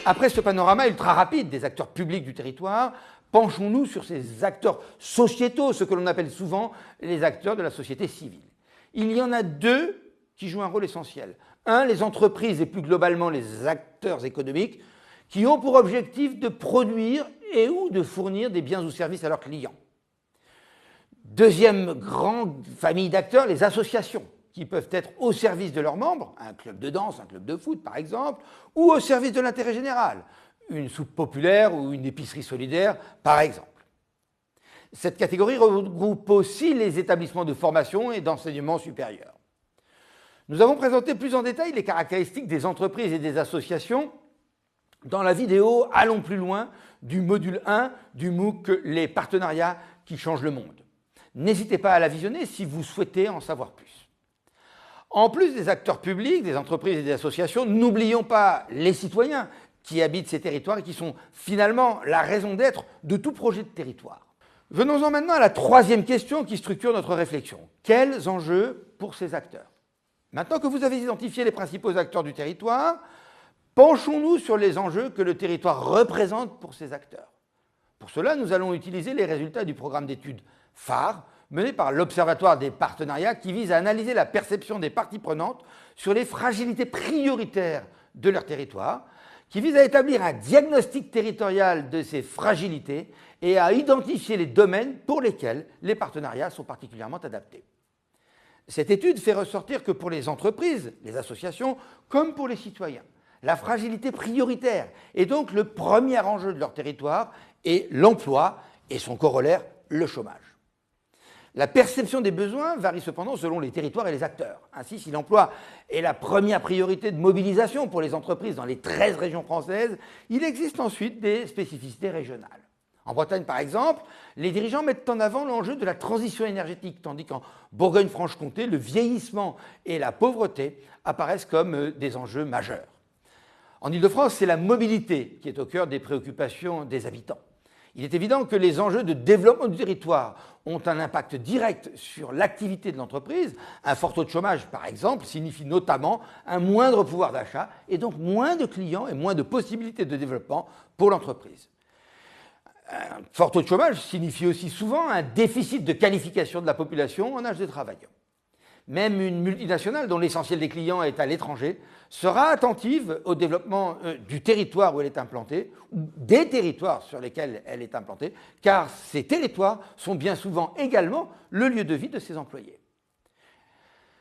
Après ce panorama ultra rapide des acteurs publics du territoire, penchons-nous sur ces acteurs sociétaux, ce que l'on appelle souvent les acteurs de la société civile. Il y en a deux qui jouent un rôle essentiel. Un, les entreprises et plus globalement les acteurs économiques qui ont pour objectif de produire et ou de fournir des biens ou services à leurs clients. Deuxième grande famille d'acteurs, les associations, qui peuvent être au service de leurs membres, un club de danse, un club de foot par exemple, ou au service de l'intérêt général, une soupe populaire ou une épicerie solidaire par exemple. Cette catégorie regroupe aussi les établissements de formation et d'enseignement supérieur. Nous avons présenté plus en détail les caractéristiques des entreprises et des associations dans la vidéo « Allons plus loin » du module 1 du MOOC « Les partenariats qui changent le monde ». N'hésitez pas à la visionner si vous souhaitez en savoir plus. En plus des acteurs publics, des entreprises et des associations, n'oublions pas les citoyens qui habitent ces territoires et qui sont finalement la raison d'être de tout projet de territoire. Venons-en maintenant à la troisième question qui structure notre réflexion. Quels enjeux pour ces acteurs? Maintenant que vous avez identifié les principaux acteurs du territoire, penchons-nous sur les enjeux que le territoire représente pour ces acteurs. Pour cela, nous allons utiliser les résultats du programme d'études phare mené par l'Observatoire des partenariats qui vise à analyser la perception des parties prenantes sur les fragilités prioritaires de leur territoire, qui vise à établir un diagnostic territorial de ces fragilités et à identifier les domaines pour lesquels les partenariats sont particulièrement adaptés. Cette étude fait ressortir que pour les entreprises, les associations, comme pour les citoyens, la fragilité prioritaire est donc le premier enjeu de leur territoire et l'emploi et son corollaire, le chômage. La perception des besoins varie cependant selon les territoires et les acteurs. Ainsi, si l'emploi est la première priorité de mobilisation pour les entreprises dans les 13 régions françaises, il existe ensuite des spécificités régionales. En Bretagne, par exemple, les dirigeants mettent en avant l'enjeu de la transition énergétique, tandis qu'en Bourgogne-Franche-Comté, le vieillissement et la pauvreté apparaissent comme des enjeux majeurs. En Île-de-France, c'est la mobilité qui est au cœur des préoccupations des habitants. Il est évident que les enjeux de développement du territoire ont un impact direct sur l'activité de l'entreprise. Un fort taux de chômage, par exemple, signifie notamment un moindre pouvoir d'achat et donc moins de clients et moins de possibilités de développement pour l'entreprise. Un fort taux de chômage signifie aussi souvent un déficit de qualification de la population en âge de travail. Même une multinationale dont l'essentiel des clients est à l'étranger sera attentive au développement du territoire où elle est implantée, ou des territoires sur lesquels elle est implantée, car ces territoires sont bien souvent également le lieu de vie de ses employés.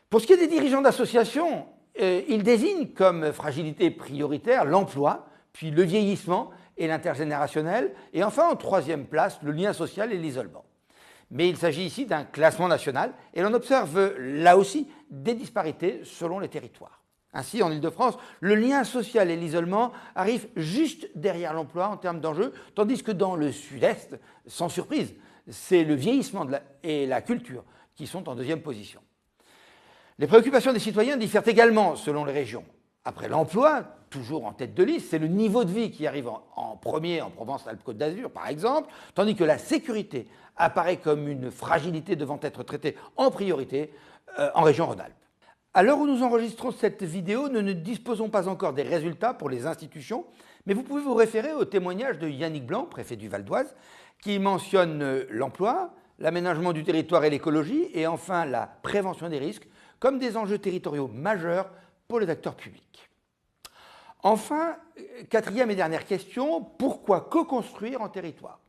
Pour ce qui est des dirigeants d'associations, ils désignent comme fragilité prioritaire l'emploi, puis le vieillissement et l'intergénérationnel, et enfin en troisième place, le lien social et l'isolement. Mais il s'agit ici d'un classement national et l'on observe là aussi des disparités selon les territoires. Ainsi, en Île-de-France, le lien social et l'isolement arrivent juste derrière l'emploi en termes d'enjeux, tandis que dans le sud-est, sans surprise, c'est le vieillissement et la culture qui sont en deuxième position. Les préoccupations des citoyens diffèrent également selon les régions. Après l'emploi, toujours en tête de liste, c'est le niveau de vie qui arrive en premier en Provence-Alpes-Côte d'Azur, par exemple, tandis que la sécurité apparaît comme une fragilité devant être traitée en priorité en région Rhône-Alpes. À l'heure où nous enregistrons cette vidéo, nous ne disposons pas encore des résultats pour les institutions, mais vous pouvez vous référer au témoignage de Yannick Blanc, préfet du Val d'Oise, qui mentionne l'emploi, l'aménagement du territoire et l'écologie, et enfin la prévention des risques, comme des enjeux territoriaux majeurs pour les acteurs publics. Enfin, quatrième et dernière question, pourquoi co-construire en territoire?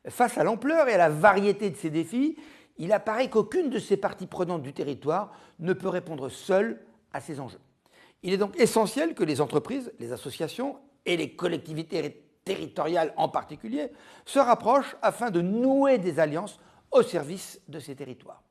Face à l'ampleur et à la variété de ces défis, il apparaît qu'aucune de ces parties prenantes du territoire ne peut répondre seule à ces enjeux. Il est donc essentiel que les entreprises, les associations et les collectivités territoriales en particulier se rapprochent afin de nouer des alliances au service de ces territoires.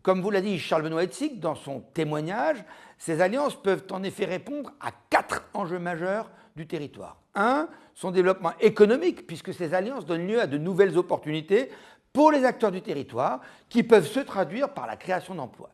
Comme vous l'a dit Charles-Benoît Hetzig dans son témoignage, ces alliances peuvent en effet répondre à 4 enjeux majeurs du territoire. 1. Son développement économique, puisque ces alliances donnent lieu à de nouvelles opportunités pour les acteurs du territoire qui peuvent se traduire par la création d'emplois.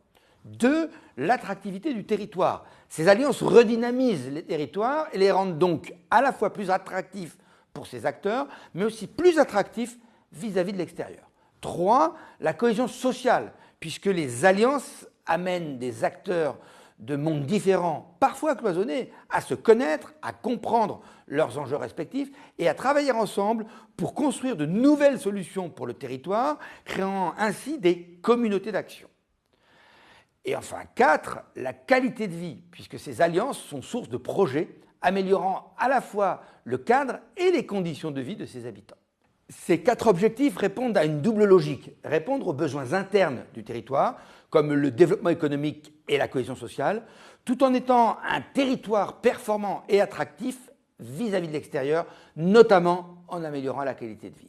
2. L'attractivité du territoire. Ces alliances redynamisent les territoires et les rendent donc à la fois plus attractifs pour ces acteurs, mais aussi plus attractifs vis-à-vis de l'extérieur. 3. La cohésion sociale, puisque les alliances amènent des acteurs de mondes différents, parfois cloisonnés, à se connaître, à comprendre leurs enjeux respectifs et à travailler ensemble pour construire de nouvelles solutions pour le territoire, créant ainsi des communautés d'action. Et enfin, 4, la qualité de vie, puisque ces alliances sont source de projets améliorant à la fois le cadre et les conditions de vie de ses habitants. Ces 4 objectifs répondent à une double logique, répondre aux besoins internes du territoire, comme le développement économique et la cohésion sociale, tout en étant un territoire performant et attractif vis-à-vis de l'extérieur, notamment en améliorant la qualité de vie.